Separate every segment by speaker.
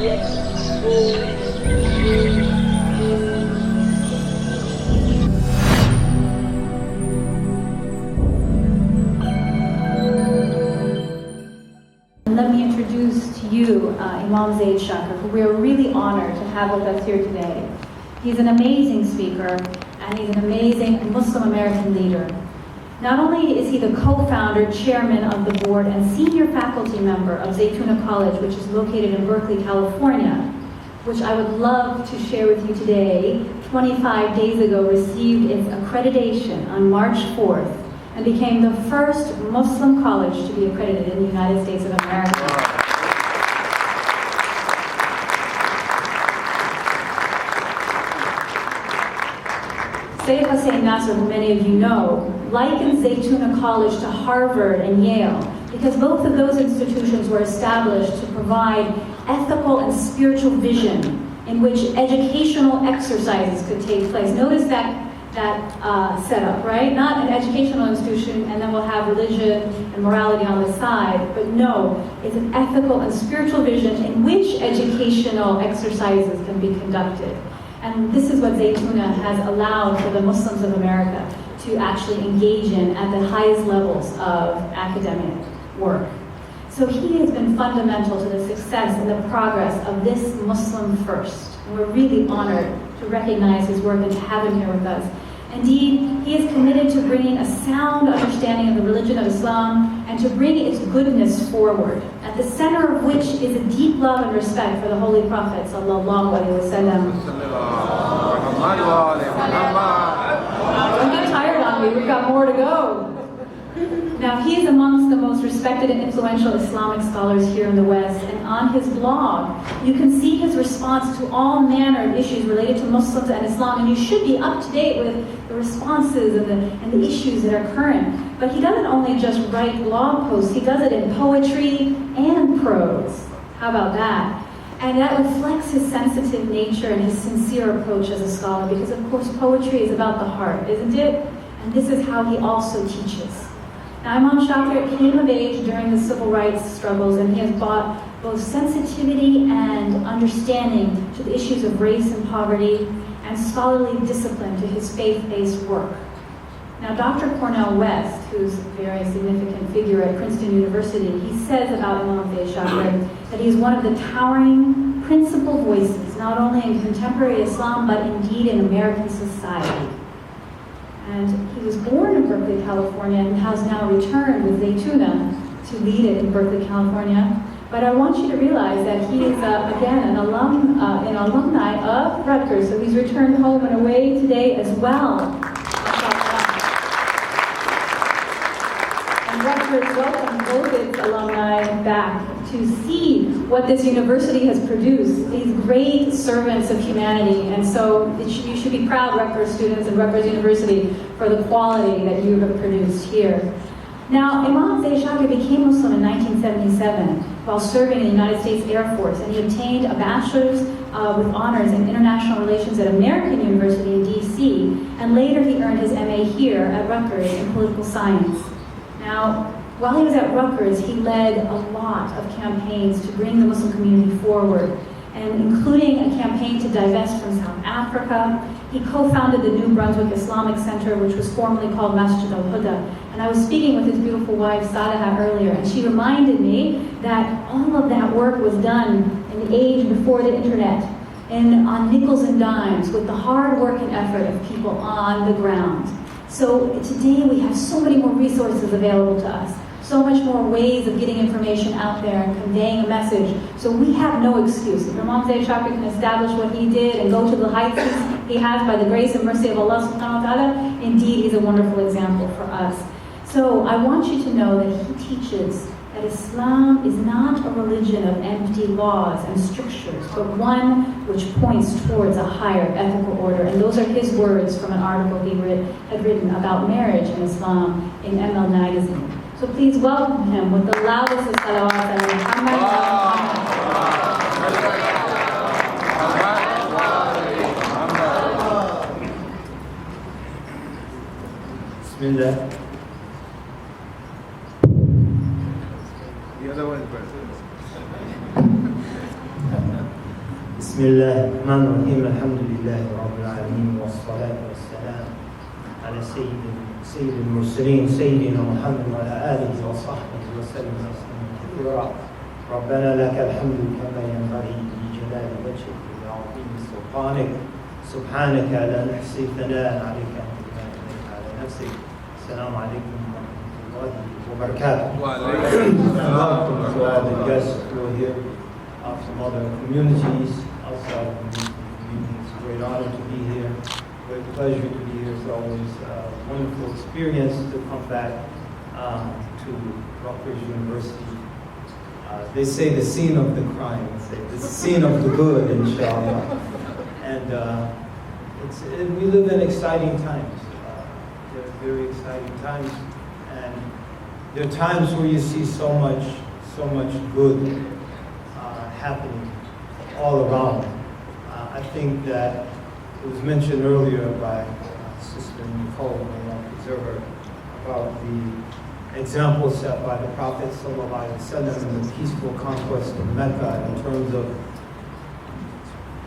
Speaker 1: Let me introduce to you Imam Zaid Shakir, who we are really honored to have with us here today. He's an amazing speaker, and he's an amazing Muslim American leader. Not only is he the co-founder, chairman of the board, and senior faculty member of Zaytuna College, which is located in Berkeley, California, which I would love to share with you today, 25 days ago received its accreditation on March 4th, and became the first Muslim college to be accredited in the United States of America. Sayyid Hussein Nasr, who many of you know, likens Zaytuna College to Harvard and Yale, because both of those institutions were established to provide ethical and spiritual vision in which educational exercises could take place. Notice that setup, right? Not an educational institution and then we'll have religion and morality on the side, but no, it's an ethical and spiritual vision in which educational exercises can be conducted. And this is what Zaytuna has allowed for the Muslims of America to actually engage in at the highest levels of academic work. So he has been fundamental to the success and the progress of this Muslim first. And we're really honored to recognize his work and to have him here with us. Indeed, he is committed to bringing a sound understanding of the religion of Islam and to bring its goodness forward, at the center of which is a deep love and respect for the Holy Prophet sallallahu alaihi wasallam. Don't get tired on me, we've got more to go. Now, he is amongst the most respected and influential Islamic scholars here in the West, and on his blog, you can see his response to all manner of issues related to Muslims and Islam, and you should be up to date with the responses and the issues that are current. But he doesn't only just write blog posts, he does it in poetry and prose. How about that? And that reflects his sensitive nature and his sincere approach as a scholar, because of course poetry is about the heart, isn't it? And this is how he also teaches. Now, Imam Shakir came of age during the civil rights struggles, and he has brought both sensitivity and understanding to the issues of race and poverty and scholarly discipline to his faith-based work. Now, Dr. Cornel West, who's a very significant figure at Princeton University, he says about Imam Zaid Shakir that he's one of the towering principal voices, not only in contemporary Islam, but indeed in American society. And he was born in Berkeley, California, and has now returned with Zaytuna to lead it in Berkeley, California. But I want you to realize that he is, again, an alumni of Rutgers, so he's returned home and away today as well. And Rutgers welcomed both its alumni back to see what this university has produced, these great servants of humanity. And so you should be proud, Rutgers students and Rutgers University, for the quality that you have produced here. Now, Imam Zaid Shakir became Muslim in 1977 while serving in the United States Air Force, and he obtained a bachelor's with honors in international relations at American University in D.C., and later he earned his MA here at Rutgers in political science. Now, while he was at Rutgers, he led a lot of campaigns to bring the Muslim community forward, and including a campaign to divest from South Africa. He co-founded the new Brunswick Islamic Center, which was formerly called Masjid, al-Huda. And I was speaking with his beautiful wife, Sadaha, earlier, and she reminded me that all of that work was done in the age before the internet, and on nickels and dimes, with the hard work and effort of people on the ground. So today we have so many more resources available to us, so much more ways of getting information out there and conveying a message. So we have no excuse. If Imam Zaid Shakir can establish what he did and go to the heights he has by the grace and mercy of Allah subhanahu wa ta'ala, indeed he's a wonderful example for us. So I want you to know that he teaches that Islam is not a religion of empty laws and strictures, but one which points towards a higher ethical order. And those are his words from an article he had written about marriage in Islam in ML magazine. So please welcome him with the loudest of salawat ala Muhammad.
Speaker 2: Bismillah. The other one is better. بسم الله الرحمن الرحيم الحمد لله رب العالمين والصلاة والسلام على سيد المرسلين سيدنا محمد وعلى آله وصحبه وسلم تسليما كثيرا ربنا لك الحمد كما ينبغي لجلال وجهك وعظيم سلطانك سبحانك لا نحصي ثناء عليك أنت كما أثنيت على نفسك السلام عليكم ورحمة الله وبركاته. Welcome to all the guests who are here from other communities outside of the community. It's a great honor to be here. Great pleasure to be here. It's always a wonderful experience to come back to Rutgers University. They say the scene of the crime. They say the scene of the good, inshallah. And we live in exciting times. They're very exciting times. And there are times where you see so much good happening all around. I think that it was mentioned earlier by Sister Nicole, may Allah preserve her, about the example set by the Prophet ﷺ in the peaceful conquest of Mecca in terms of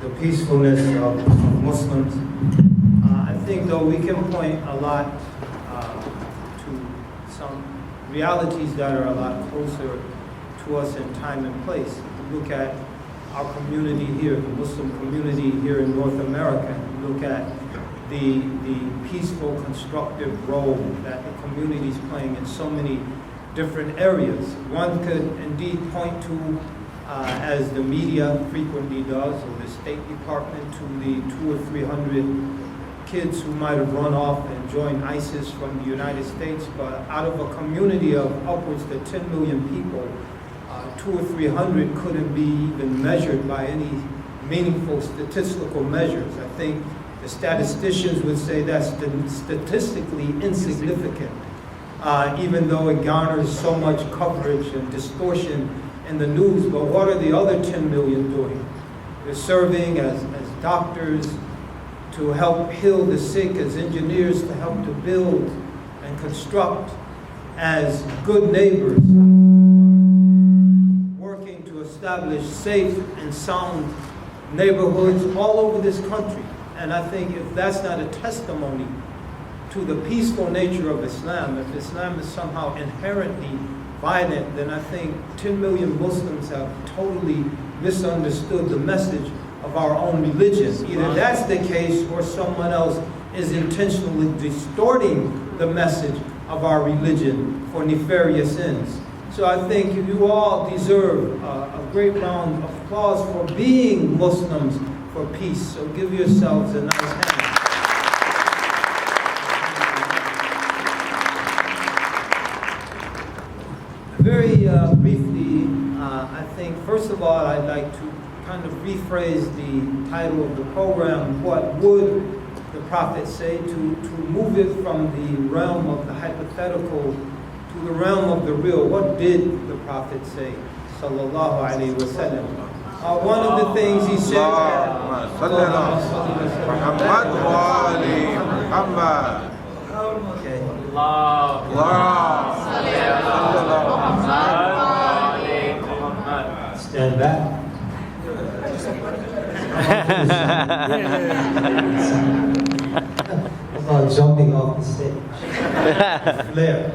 Speaker 2: the peacefulness of Muslims. I think though we can point a lot to some realities that are a lot closer to us in time and place. If you look at our community here, the Muslim community here in North America, you look at the peaceful, constructive role that the community is playing in so many different areas. One could indeed point to, as the media frequently does, or the State Department, to the 200 or 300 kids who might have run off and joined ISIS from the United States, but out of a community of upwards to 10 million people, 200 or 300 couldn't be even measured by any meaningful statistical measures. I think the statisticians would say that's statistically insignificant, even though it garners so much coverage and distortion in the news. But what are the other 10 million doing? They're serving as doctors to help heal the sick, as engineers to help to build and construct, as good neighbors, working to establish safe and sound neighborhoods all over this country. And I think if that's not a testimony to the peaceful nature of Islam, if Islam is somehow inherently violent, then I think 10 million Muslims have totally misunderstood the message of our own religion. Either that's the case or someone else is intentionally distorting the message of our religion for nefarious ends. So I think you all deserve a great round of applause for being Muslims for peace. So give yourselves a nice hand. Very briefly, I think first of all I'd like to kind of rephrase the title of the program. What would the Prophet say, to move it from the realm of the hypothetical to the realm of the real? What did the Prophet say, sallallahu alaihi wasallam? One of the things he said, stand back. About jumping off the stage. Flare.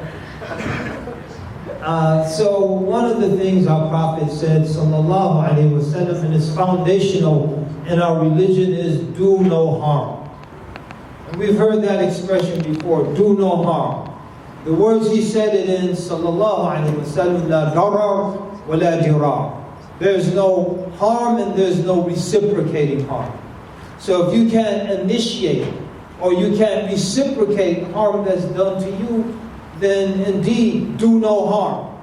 Speaker 2: So one of the things our Prophet said, sallallahu alaihi wasallam, and it's foundational in our religion, is do no harm. And we've heard that expression before, do no harm. The words he said it in, sallallahu alaihi wasallam, la darar wa la dirar. There's no harm and there's no reciprocating harm. So if you can't initiate or you can't reciprocate harm that's done to you, then indeed do no harm.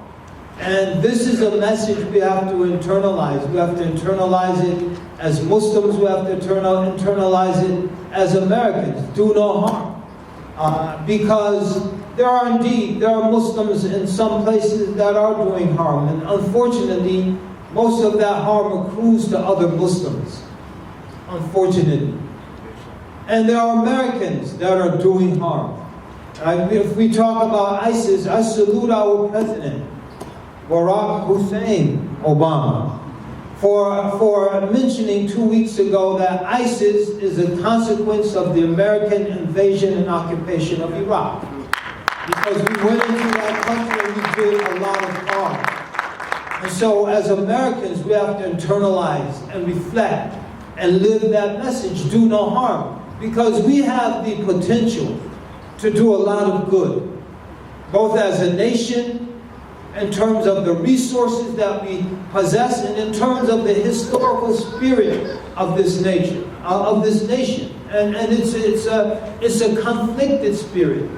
Speaker 2: And this is a message we have to internalize. We have to internalize it as Muslims. We have to internalize it as Americans. Do no harm. Because there are Muslims in some places that are doing harm. And unfortunately, most of that harm accrues to other Muslims. Unfortunately. And there are Americans that are doing harm. If we talk about ISIS, I salute our president, Barack Hussein Obama. for mentioning 2 weeks ago that ISIS is a consequence of the American invasion and occupation of Iraq. Because we went into that country and we did a lot of harm. And so as Americans, we have to internalize and reflect and live that message, do no harm. Because we have the potential to do a lot of good, both as a nation, in terms of the resources that we possess, and in terms of the historical spirit of this nation. And it's a conflicted spirit.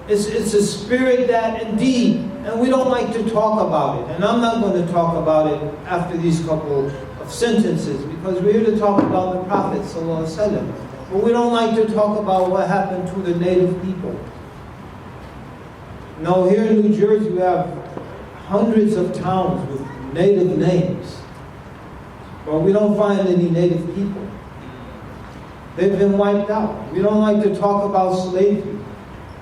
Speaker 2: It's a spirit that indeed, and we don't like to talk about it, and I'm not going to talk about it after these couple of sentences, because we're here to talk about the Prophet ﷺ. But we don't like to talk about what happened to the native people. No, here in New Jersey we have hundreds of towns with native names, but we don't find any native people. They've been wiped out. We don't like to talk about slavery.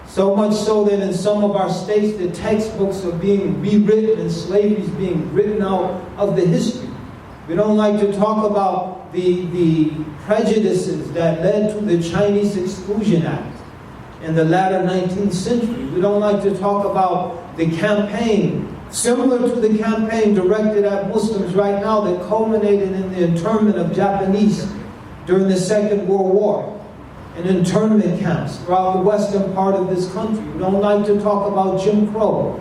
Speaker 2: So much so that in some of our states, the textbooks are being rewritten and slavery is being written out of the history. We don't like to talk about the prejudices that led to the Chinese Exclusion Act in the latter 19th century. We don't like to talk about the campaign, similar to the campaign directed at Muslims right now that culminated in the internment of Japanese during the Second World War. In internment camps throughout the western part of this country. We don't like to talk about Jim Crow.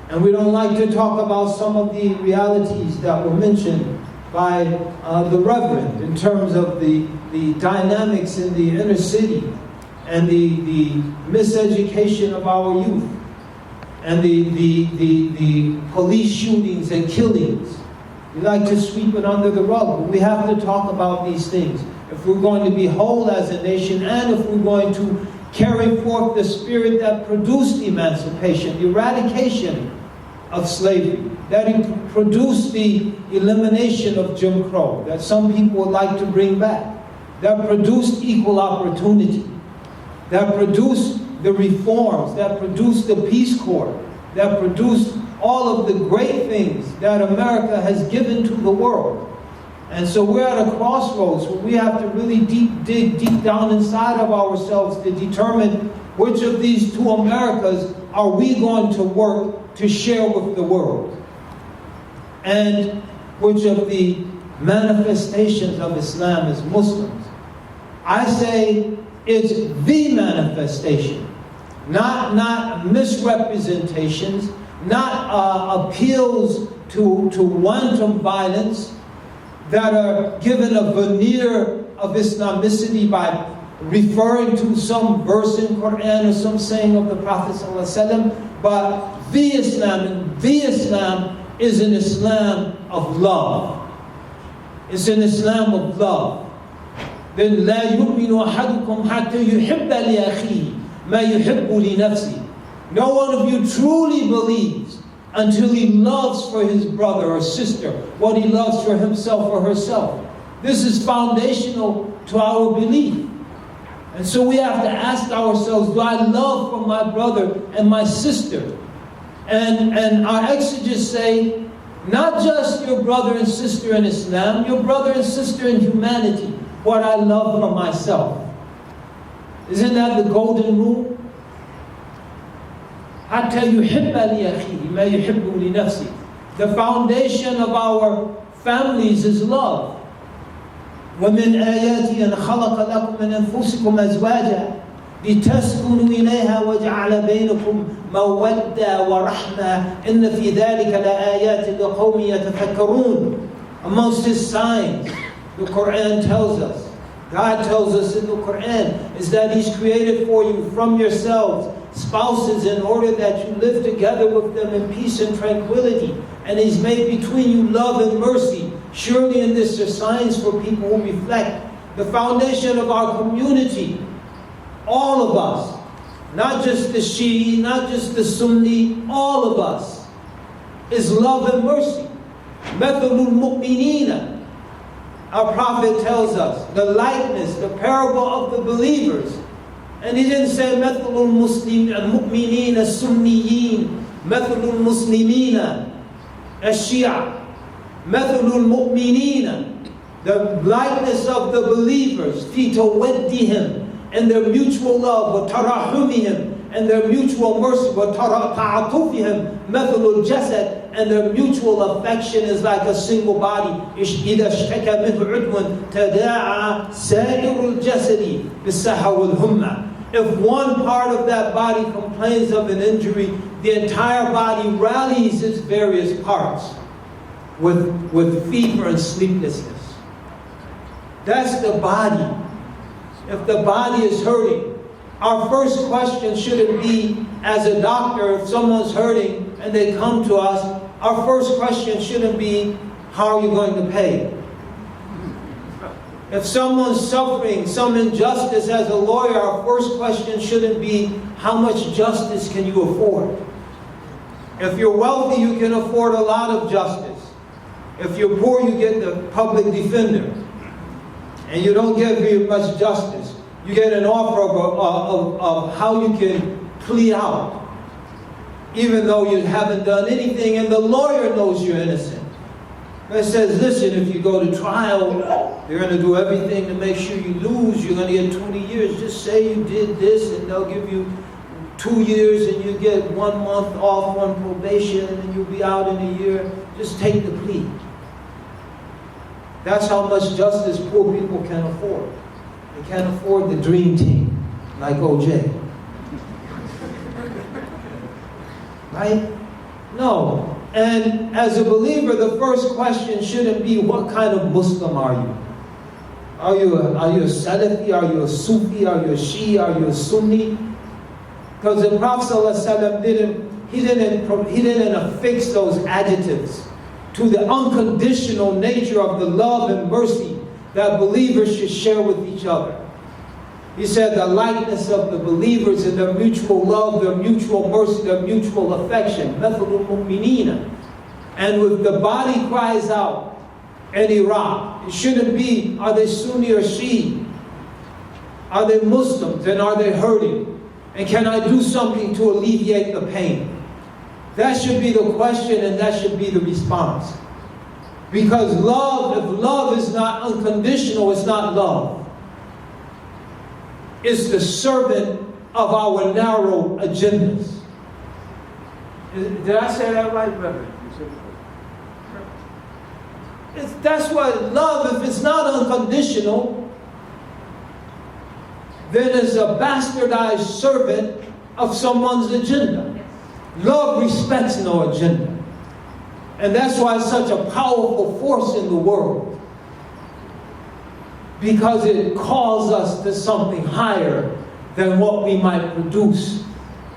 Speaker 2: And we don't like to talk about some of the realities that were mentioned by the Reverend in terms of the dynamics in the inner city and the miseducation of our youth and the police shootings and killings. We like to sweep it under the rug, but we have to talk about these things. If we're going to be whole as a nation, and if we're going to carry forth the spirit that produced emancipation, the eradication of slavery, that produced the elimination of Jim Crow, that some people would like to bring back, that produced equal opportunity, that produced the reforms, that produced the Peace Corps, that produced all of the great things that America has given to the world. And so we're at a crossroads where we have to really dig deep down inside of ourselves to determine which of these two Americas are we going to work to share with the world. And which of the manifestations of Islam as Muslims. I say it's the manifestation, not misrepresentations, not appeals to wanton violence, that are given a veneer of Islamicity by referring to some verse in Quran or some saying of the Prophet ﷺ, but the Islam is an Islam of love. It's an Islam of love. Then لا يؤمن أحدكم حتى يحب لأخيه ما يحب لنفسه. No one of you truly believes until he loves for his brother or sister what he loves for himself or herself. This is foundational to our belief. And so we have to ask ourselves, do I love for my brother and my sister? And our exegetes say, not just your brother and sister in Islam, your brother and sister in humanity, what I love for myself. Isn't that the golden rule? The foundation of our families is love. وَمِنْ آيَاتِهِ أَنْ خَلَقَ لَكُم مِّنْ أَنفُسِكُمْ أَزْوَاجًا لِتَسْكُنُوا إِلَيْهَا وَجَعَلَ بَيْنَكُمْ مَوَدَّةً وَرَحْمَةً إِنَّ فِي ذَلِكَ لَآيَاتٍ لِقَوْمٍ يَتَفَكَّرُونَ. Amongst His signs, the Quran tells us, God tells us in the Quran, is that He's created for you from yourselves spouses in order that you live together with them in peace and tranquility. And He's made between you love and mercy. Surely in this are signs for people who reflect. The foundation of our community, all of us, not just the Shi'i, not just the Sunni, all of us, is love and mercy. Mathalul mu'minina. Our Prophet tells us the likeness, the parable of the believers. And he didn't say mathalul muslim al-mu'minina sunniyin, mathalul muslimina al-shia. مثل المؤمنين, the likeness of the believers, في تودهم, and their mutual love, وتراحمهم, and their mutual mercy, وتعاطفهم, مثل الجسد, and their mutual affection is like a single body. إذا اشتكى منه عضو تداعى سائر الجسد بالسهر والهمة. If one part of that body complains of an injury, the entire body rallies its various parts with fever and sleeplessness. That's the body. If the body is hurting, our first question shouldn't be, as a doctor, if someone's hurting and they come to us, our first question shouldn't be, how are you going to pay? If someone's suffering some injustice as a lawyer, our first question shouldn't be, how much justice can you afford? If you're wealthy, you can afford a lot of justice. If you're poor, you get the public defender. And you don't get very much justice. You get an offer of how you can plea out, even though you haven't done anything, and the lawyer knows you're innocent. It says, listen, if you go to trial, they're going to do everything to make sure you lose. You're going to get 20 years. Just say you did this, and they'll give you 2 years, and you get 1 month off on probation, and you'll be out in a year. Just take the plea. That's how much justice poor people can afford. They can't afford the dream team, like OJ. Right? No. And as a believer, the first question shouldn't be, what kind of Muslim are you? Are you a Salafi? Are you a Sufi? Are you a Shia? Are you a Sunni? Because the Prophet ﷺ didn't affix those adjectives to the unconditional nature of the love and mercy that believers should share with each other. He said the likeness of the believers in their mutual love, their mutual mercy, their mutual affection. مثل المؤمنين. And if the body cries out in Iraq, it shouldn't be, are they Sunni or Shia? Are they Muslims and are they hurting? And can I do something to alleviate the pain? That should be the question, and that should be the response. Because love, if love is not unconditional, it's not love. It's the servant of our narrow agendas. Did I say that right, Reverend? That's what love, if it's not unconditional, then it's a bastardized servant of someone's agenda. Love respects no agenda. And that's why it's such a powerful force in the world. Because it calls us to something higher than what we might produce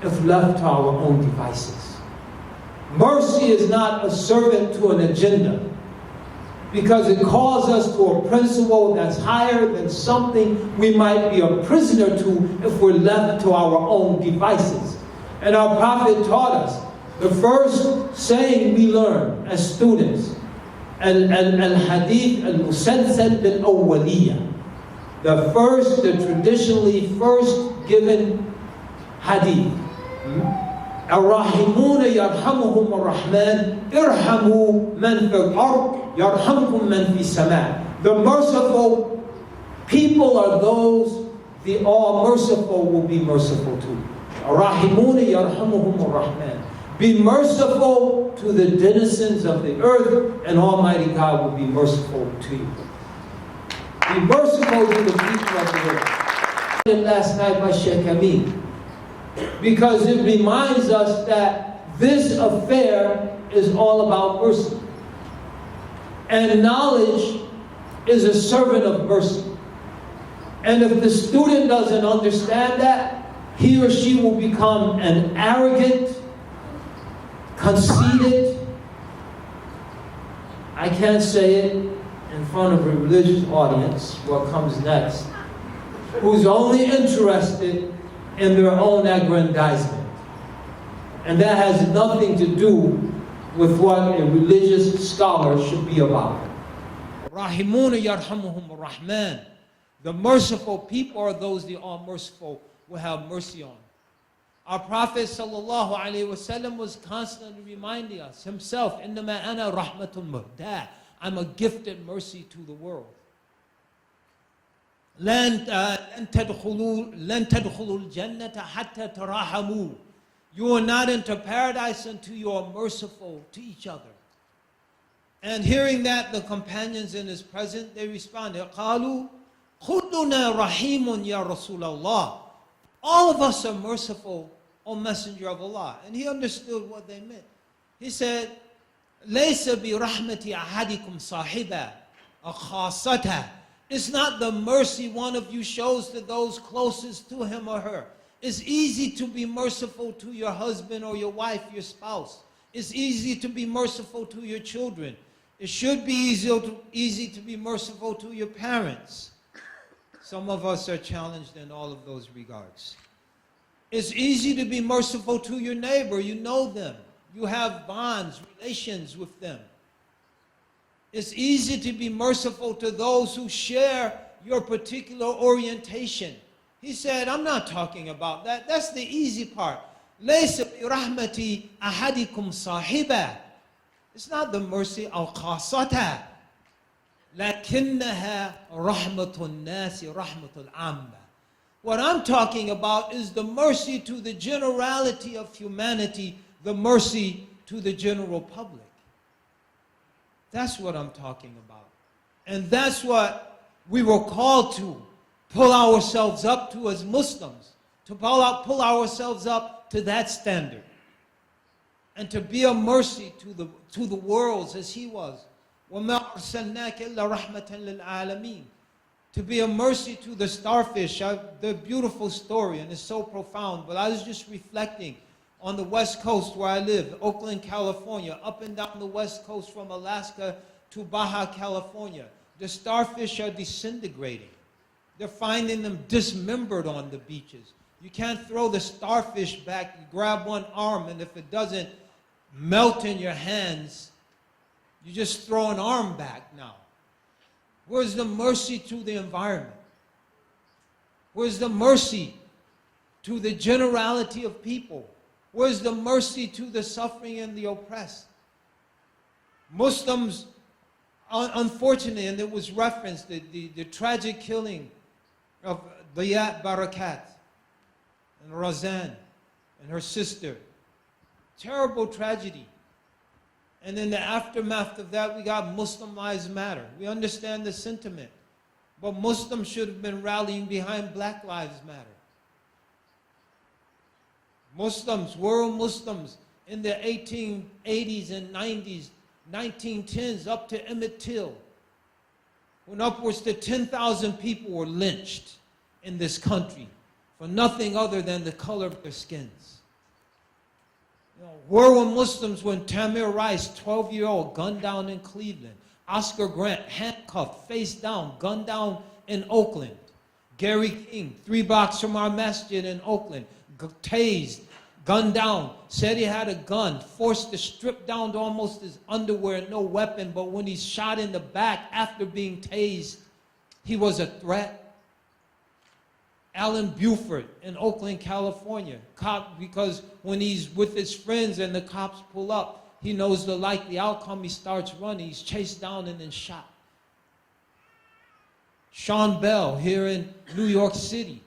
Speaker 2: if left to our own devices. Mercy is not a servant to an agenda, because it calls us to a principle that's higher than something we might be a prisoner to if we're left to our own devices. And our Prophet taught us, the first saying we learn as students, al-hadith al-musalsal bil-awwaliyah. The traditionally first given hadith. Ar-Rahimuna yarhamuhum ar-Rahman, irhamu man fil ard, yarhamkum man fi sama. The merciful people are those, the all-merciful will be merciful to. Ar-Rahimuna yarhamuhum ar-Rahman. Be merciful to the denizens of the earth, and Almighty God will be merciful to you. Be merciful to the people of the earth. Last night by Sheikh Amin, because it reminds us that this affair is all about mercy. And knowledge is a servant of mercy. And if the student doesn't understand that, he or she will become an arrogant, conceited, I can't say it in front of a religious audience, what comes next, who's only interested in their own aggrandizement. And that has nothing to do with what a religious scholar should be about. Rahimuna yarhamuhum ar-Rahman. The merciful people are those the all-merciful will have mercy on. Our Prophet ﷺ was constantly reminding us himself, إِنَّمَا أَنَا رَحْمَةٌ مُهْدَاةٌ.
Speaker 3: I'm a gifted mercy to the world. لن تدخلوا الجنة حتى تراحموا. You will not enter paradise until you are merciful to each other. And hearing that, the companions in his presence, they responded, قالوا كلنا رحيم يا رسول الله. All of us are merciful, O Messenger of Allah. And he understood what they meant. He said, ليس برحمة أحدكم صاحبا خاصته. It's not the mercy one of you shows to those closest to him or her. It's easy to be merciful to your husband or your wife, your spouse. It's easy to be merciful to your children. It should be easy to be merciful to your parents. Some of us are challenged in all of those regards. It's easy to be merciful to your neighbor. You know them. You have bonds, relations with them. It's easy to be merciful to those who share your particular orientation. He said, I'm not talking about that. That's the easy part. لَيْسَ بِرَحْمَةِ أَحَدِكُمْ صَاحِبًا. It's not the mercy of khasata. لَكِنَّهَا رَحْمَةُ النَّاسِ رَحْمَةُ الْعَامَّةِ. What I'm talking about is the mercy to the generality of humanity, the mercy to the general public. That's what I'm talking about. And that's what we were called to pull ourselves up to as Muslims, to pull ourselves up to that standard. And to be a mercy to the worlds as he was. وَمَا أَرْسَلْنَاكَ إِلَّا رَحْمَةً لِلْعَالَمِينَ. To be a mercy to the starfish. The beautiful story, and it's so profound, but I was just reflecting on the West Coast where I live, Oakland, California, up and down the West Coast from Alaska to Baja, California. The starfish are disintegrating. They're finding them dismembered on the beaches. You can't throw the starfish back. You grab one arm, and if it doesn't melt in your hands, you just throw an arm back now. Where's the mercy to the environment? Where's the mercy to the generality of people? Where's the mercy to the suffering and the oppressed? Muslims, unfortunately, and it was referenced, the tragic killing of Diyat Barakat and Razan and her sister. Terrible tragedy. And in the aftermath of that, we got Muslim Lives Matter. We understand the sentiment. But Muslims should have been rallying behind Black Lives Matter. Muslims, world Muslims in the 1880s and 90s, 1910s, up to Emmett Till, when upwards to 10,000 people were lynched in this country for nothing other than the color of their skins. Where were Muslims when Tamir Rice, 12-year-old, gunned down in Cleveland? Oscar Grant, handcuffed, face down, gunned down in Oakland. Gary King, 3 blocks from our masjid in Oakland, tased, gunned down, said he had a gun, forced to strip down to almost his underwear, no weapon, but when he's shot in the back after being tased, he was a threat. Alan Buford in Oakland, California, cop, because when he's with his friends and the cops pull up, he knows the likely outcome, he starts running, he's chased down and then shot. Sean Bell here in New York City.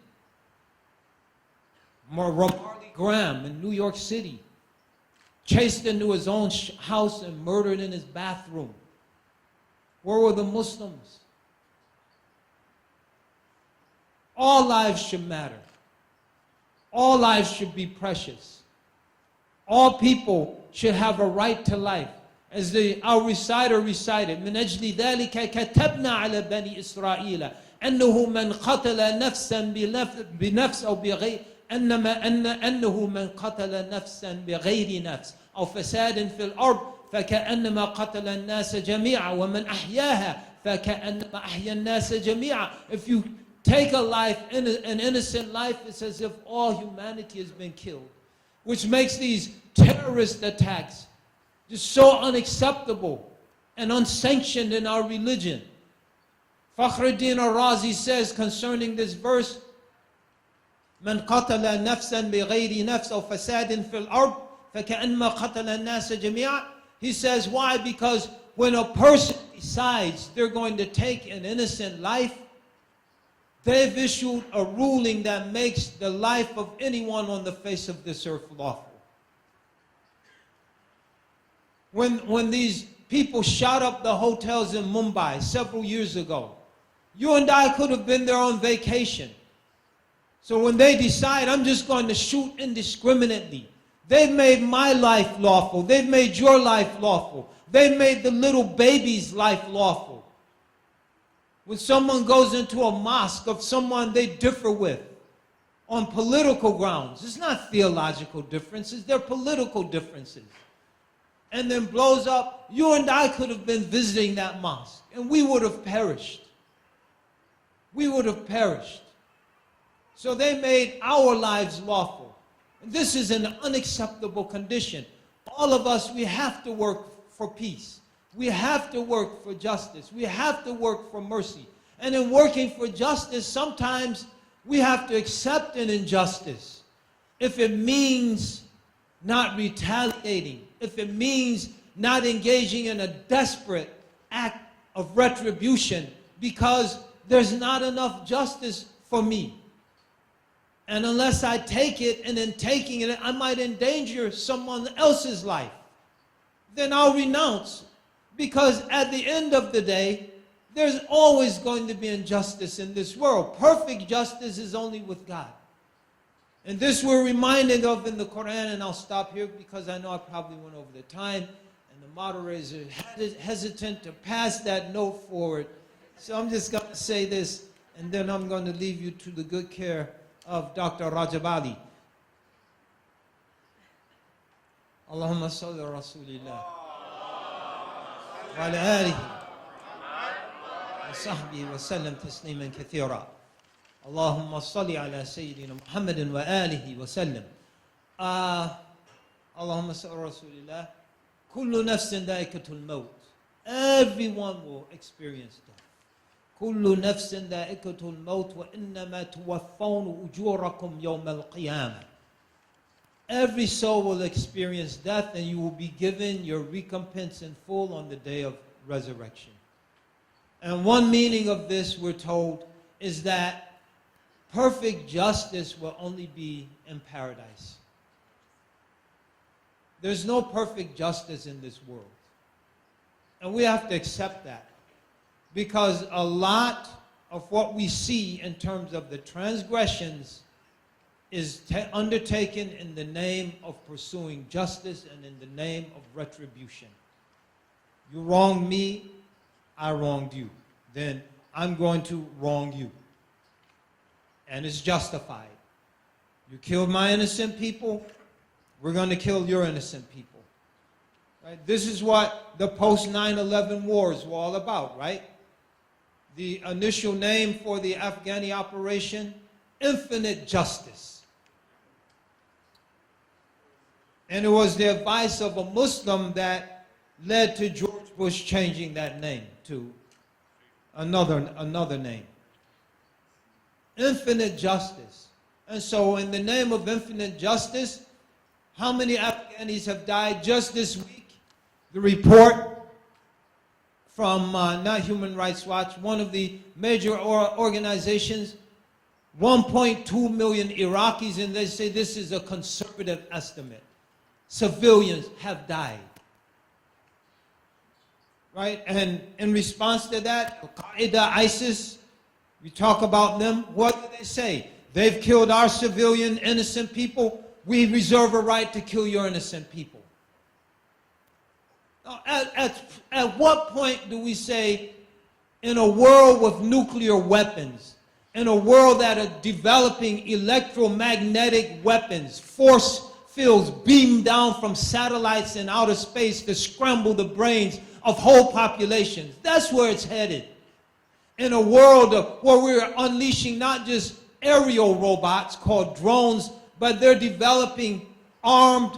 Speaker 3: Marley Graham in New York City, chased into his own house and murdered in his bathroom. Where were the Muslims? All lives should matter. All lives should be precious. All people should have a right to life. As our reciter recited, من أجل ذلك كتبنا على بني إسرائيل أنه من قتل نفسا بنفس أو بغير أنه من قتل نفسا بغير نفس أو فساد في الأرض فكأنما قتل الناس جميعا ومن أحياها فكأنما أحيا الناس جميعا. If you take a life, an innocent life, it's as if all humanity has been killed, which makes these terrorist attacks just so unacceptable and unsanctioned in our religion. Fakhruddin al-Razi says concerning this verse, من قتل نفسا بغير نفس أو فساد في الأرض فكأنما قتل الناس جميعا. He says, why? Because when a person decides they're going to take an innocent life, they've issued a ruling that makes the life of anyone on the face of this earth lawful. When these people shot up the hotels in Mumbai several years ago, you and I could have been there on vacation. So when they decide, I'm just going to shoot indiscriminately, they've made my life lawful. They've made your life lawful. They've made the little baby's life lawful. When someone goes into a mosque of someone they differ with on political grounds, it's not theological differences, they're political differences, and then blows up, you and I could have been visiting that mosque, and we would have perished. We would have perished. So they made our lives lawful. And this is an unacceptable condition. All of us, we have to work for peace. We have to work for justice. We have to work for mercy. And in working for justice, sometimes we have to accept an injustice. If it means not retaliating, if it means not engaging in a desperate act of retribution because there's not enough justice for me. And unless I take it, and in taking it, I might endanger someone else's life, then I'll renounce. Because at the end of the day, there's always going to be injustice in this world. Perfect justice is only with God. And this we're reminded of in the Quran, and I'll stop here because I know I probably went over the time, and the moderators are hesitant to pass that note forward. So I'm just going to say this, and then I'm going to leave you to the good care of Dr. Rajab Ali. Allahumma salli ala Rasulillah wa ala alihi wa sahbihi wa sallam tasliman kathira. Allahumma salli ala Sayyidina Muhammadin wa alihi wa sallam. Allahumma salli ala Rasulillah. Kullu nafsin daikatul maut. Everyone will experience death. كل نفس ذائقة الموت وإنما توفون أجوركم يوم القيامة. Every soul will experience death, and you will be given your recompense in full on the day of resurrection. And one meaning of this, we're told, is that perfect justice will only be in paradise. There's no perfect justice in this world. And we have to accept that. Because a lot of what we see in terms of the transgressions is undertaken in the name of pursuing justice and in the name of retribution. You wronged me, I wronged you. Then I'm going to wrong you. And it's justified. You killed my innocent people, we're going to kill your innocent people. Right? This is what the post-9/11 wars were all about, right? The initial name for the Afghani operation, Infinite Justice. And it was the advice of a Muslim that led to George Bush changing that name to another name. Infinite Justice. And so in the name of infinite justice, how many Afghanis have died just this week? The report from not Human Rights Watch, one of the major organizations, 1.2 million Iraqis, and they say this is a conservative estimate. Civilians have died. Right? And in response to that, Al-Qaeda, ISIS, we talk about them, what do they say? They've killed our civilian innocent people, we reserve a right to kill your innocent people. At what point do we say, in a world with nuclear weapons, in a world that are developing electromagnetic weapons, force fields beamed down from satellites in outer space to scramble the brains of whole populations? That's where it's headed. In a world where we're unleashing not just aerial robots called drones, but they're developing armed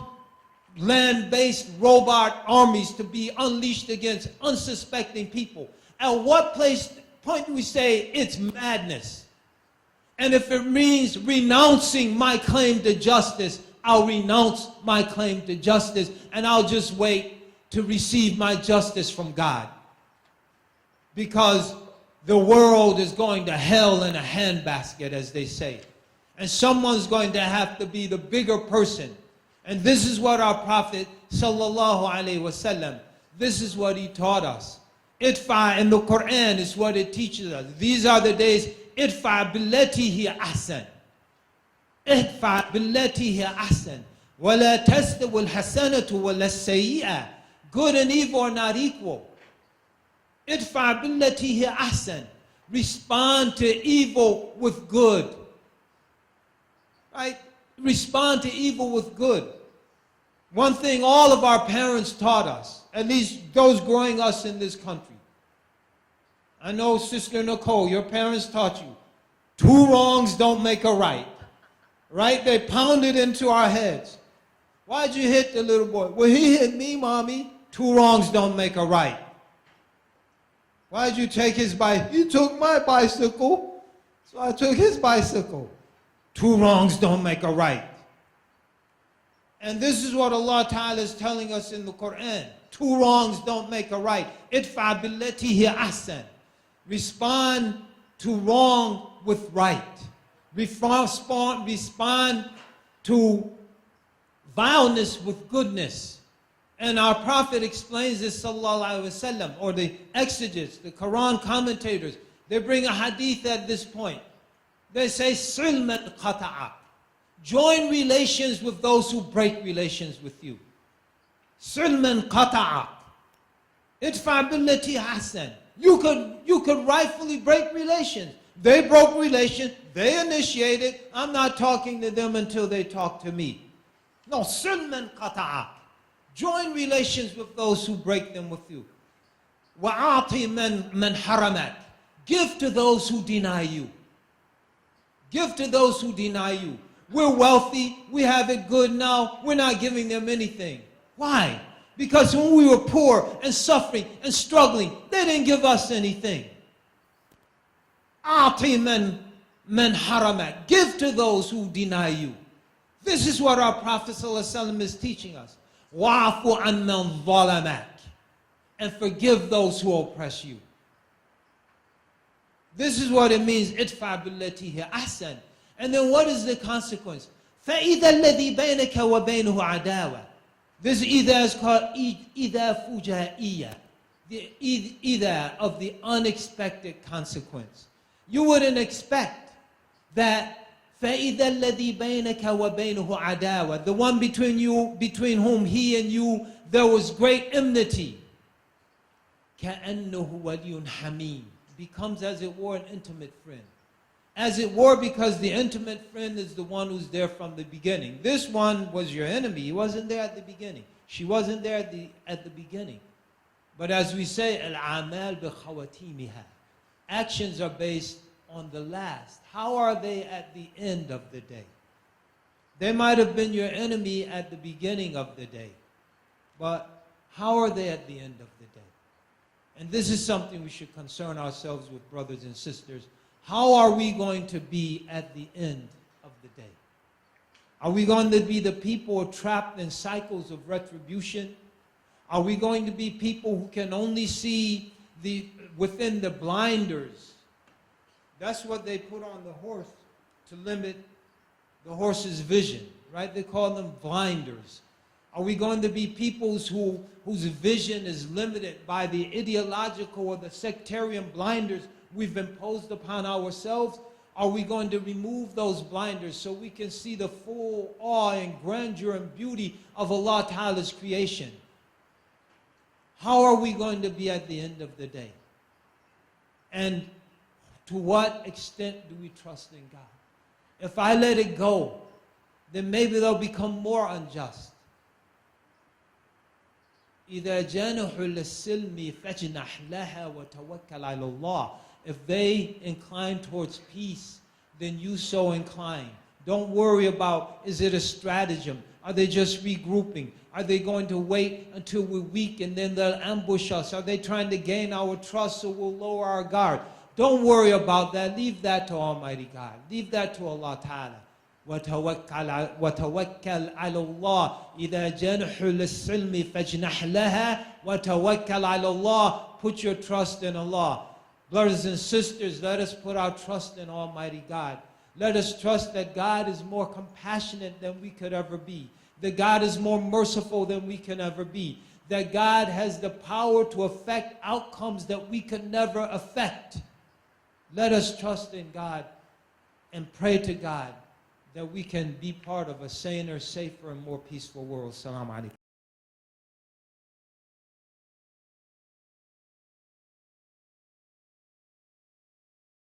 Speaker 3: land-based robot armies to be unleashed against unsuspecting people. At what point do we say it's madness? And if it means renouncing my claim to justice, I'll renounce my claim to justice, and I'll just wait to receive my justice from God. Because the world is going to hell in a handbasket, as they say. And someone's going to have to be the bigger person. And this is what our Prophet sallallahu alaihi wasallam, this is what he taught us. Idfa in the Quran is what it teaches us. These are the days, idfa billati hiya ahsan. Idfa billati hiya ahsan. Wala tastawi al-hasanatu wala as-sayyi'ah. Good and evil are not equal. Idfa billati hiya ahsan. Respond to evil with good. Right? Respond to evil with good. One thing all of our parents taught us, at least those growing us in this country. I know, Sister Nicole, your parents taught you, 2 wrongs don't make a right. Right? They pounded into our heads. Why'd you hit the little boy? Well, he hit me, Mommy. 2 wrongs don't make a right. Why'd you take his bike? He took my bicycle, so I took his bicycle. 2 wrongs don't make a right. And this is what Allah Ta'ala is telling us in the Quran. 2 wrongs don't make a right. Idfa billati hiya ahsan. Respond to wrong with right. Respond to vileness with goodness. And our Prophet explains this, sallallahu alaihi wasallam, or the exegetes, the Quran commentators, they bring a hadith at this point. They say, silman qata'a. Join relations with those who break relations with you. Silman qata'a. Idfa billati hasan. You could rightfully break relations. They broke relations. They initiated. I'm not talking to them until they talk to me. No, silman qata'a. Join relations with those who break them with you. Wa'ati man haramak. Give to those who deny you. Give to those who deny you. We're wealthy, we have it good now, we're not giving them anything. Why? Because when we were poor and suffering and struggling, they didn't give us anything. A'ti man haramak. Give to those who deny you. This is what our Prophet ﷺ is teaching us. Wa'afu an man zalamak. And forgive those who oppress you. This is what it means, idfa billati hiya ahsan. And then what is the consequence? فَإِذَا الَّذِي بَيْنَكَ وَبَيْنَهُ عَدَاوَةٌ. This إِذَا is called إِذَا فُجَائِيَّة. The إِذَا of the unexpected consequence. You wouldn't expect that فَإِذَا الَّذِي بَيْنَكَ وَبَيْنَهُ عَدَاوَةٌ. The one between whom he and you, there was great enmity. كَأَنَّهُ وَلِيٌّ حَمِيمٌ. Becomes, as it were, an intimate friend. As it were, because the intimate friend is the one who's there from the beginning. This one was your enemy. He wasn't there at the beginning. She wasn't there at the beginning. But as we say, al-amal bi-khawatimiha. Actions are based on the last. How are they at the end of the day? They might have been your enemy at the beginning of the day. But how are they at the end of the day? And this is something we should concern ourselves with, brothers and sisters. How are we going to be at the end of the day? Are we going to be the people trapped in cycles of retribution? Are we going to be people who can only see within the blinders? That's what they put on the horse to limit the horse's vision, right? They call them blinders. Are we going to be peoples whose vision is limited by the ideological or the sectarian blinders we've imposed upon ourselves? Are we going to remove those blinders so we can see the full awe and grandeur and beauty of Allah Ta'ala's creation? How are we going to be at the end of the day? And to what extent do we trust in God? If I let it go, then maybe they'll become more unjust. إِذَا جَانُحُ لِلسِّلْمِ فَاجْنَحْ لَهَا وَتَوَكَّلْ عَلَى اللَّهِ. If they incline towards peace, then you so incline. Don't worry about, is it a stratagem? Are they just regrouping? Are they going to wait until we're weak and then they'll ambush us? Are they trying to gain our trust so we'll lower our guard? Don't worry about that. Leave that to Almighty God. Leave that to Allah Ta'ala. وَتَوَكَّلْ عَلَى اللَّهِ إِذَا جَنَحُ لِلسِّلْمِ فَاجْنَحْ لَهَا وَتَوَكَّلْ عَلَى اللَّهِ. Put your trust in Allah. Brothers and sisters, let us put our trust in Almighty God. Let us trust that God is more compassionate than we could ever be. That God is more merciful than we can ever be. That God has the power to affect outcomes that we could never affect. Let us trust in God and pray to God that we can be part of a saner, safer, and more peaceful world. Assalamu alaikum.